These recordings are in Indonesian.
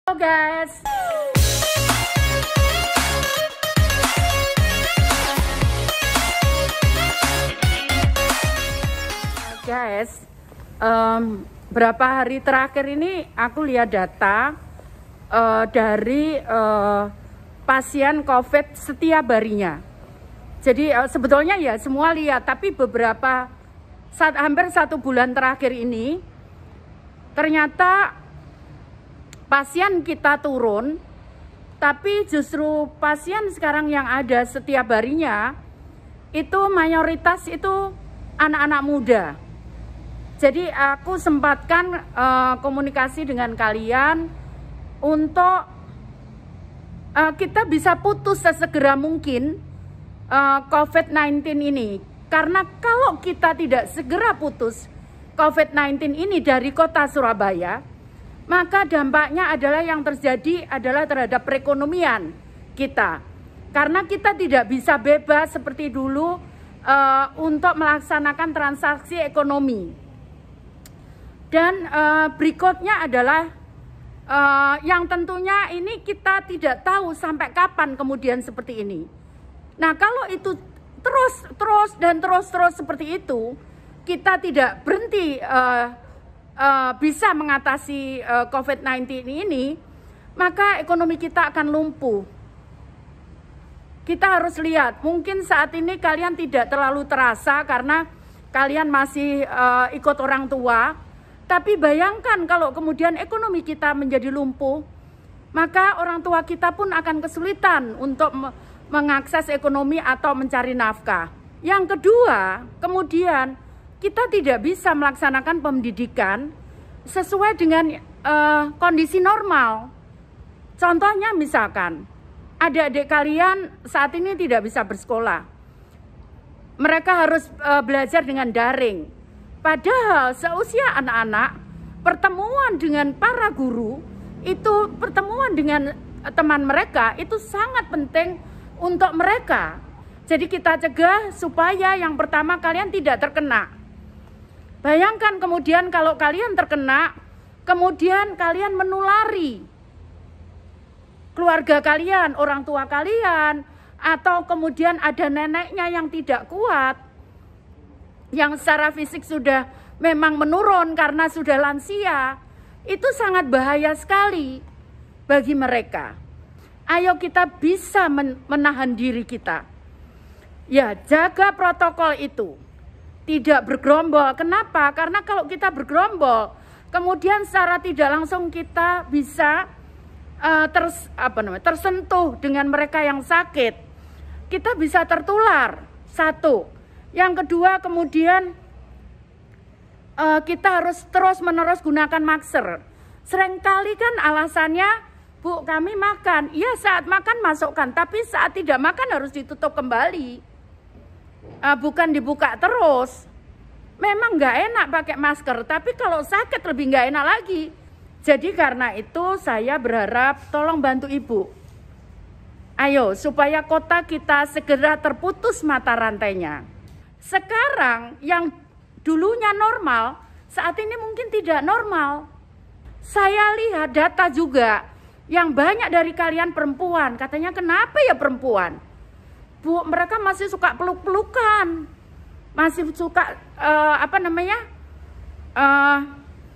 Halo guys, berapa hari terakhir ini aku lihat data dari pasien COVID setiap harinya. Jadi sebetulnya ya semua lihat, tapi beberapa hampir 1 bulan terakhir ini ternyata pasien kita turun, tapi justru pasien sekarang yang ada setiap harinya itu mayoritas itu anak-anak muda. Jadi aku sempatkan komunikasi dengan kalian untuk kita bisa putus sesegera mungkin COVID-19 ini. Karena kalau kita tidak segera putus COVID-19 ini dari kota Surabaya, maka dampaknya adalah yang terjadi adalah terhadap perekonomian kita. Karena kita tidak bisa bebas seperti dulu untuk melaksanakan transaksi ekonomi. Dan berikutnya adalah yang tentunya ini kita tidak tahu sampai kapan kemudian seperti ini. Nah, kalau itu terus seperti itu, kita tidak berhenti bisa mengatasi COVID-19 ini, maka ekonomi kita akan lumpuh. Kita harus lihat, mungkin saat ini kalian tidak terlalu terasa karena kalian masih ikut orang tua, tapi bayangkan kalau kemudian ekonomi kita menjadi lumpuh, maka orang tua kita pun akan kesulitan untuk mengakses ekonomi atau mencari nafkah. Yang kedua, kemudian kita tidak bisa melaksanakan pendidikan sesuai dengan kondisi normal. Contohnya misalkan, adik-adik kalian saat ini tidak bisa bersekolah. Mereka harus belajar dengan daring. Padahal seusia anak-anak, pertemuan dengan para guru, itu pertemuan dengan teman mereka, itu sangat penting untuk mereka. Jadi kita cegah supaya yang pertama kalian tidak terkena. Bayangkan kemudian kalau kalian terkena, kemudian kalian menulari keluarga kalian, orang tua kalian, atau kemudian ada neneknya yang tidak kuat, yang secara fisik sudah memang menurun karena sudah lansia, itu sangat bahaya sekali bagi mereka. Ayo kita bisa menahan diri kita. Ya, jaga protokol itu. Tidak bergerombol. Kenapa? Karena kalau kita bergerombol, kemudian secara tidak langsung kita bisa tersentuh dengan mereka yang sakit. Kita bisa tertular. Satu. Yang kedua, kemudian kita harus terus-menerus gunakan masker. Seringkali kan alasannya, Bu, kami makan. Iya, saat makan masukkan, tapi saat tidak makan harus ditutup kembali. Bukan dibuka terus. Memang nggak enak pakai masker, tapi kalau sakit lebih nggak enak lagi. Jadi karena itu saya berharap tolong bantu Ibu. Ayo supaya kota kita segera terputus mata rantainya. Sekarang yang dulunya normal, saat ini mungkin tidak normal. Saya lihat data juga yang banyak dari kalian perempuan. Katanya kenapa ya perempuan? Bu, mereka masih suka peluk-pelukan, masih suka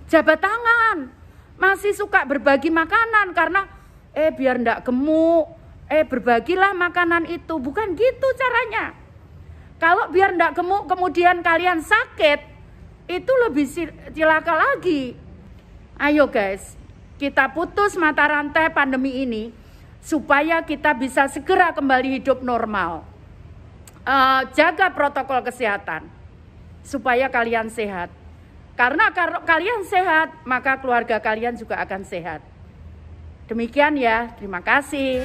jabat tangan, masih suka berbagi makanan karena biar ndak gemuk, berbagilah makanan itu. Bukan gitu caranya. Kalau biar ndak gemuk kemudian kalian sakit, itu lebih cilaka lagi. Ayo guys, kita putus mata rantai pandemi ini supaya kita bisa segera kembali hidup normal. Jaga protokol kesehatan supaya kalian sehat. Karena kalau kalian sehat, maka keluarga kalian juga akan sehat. Demikian ya, terima kasih.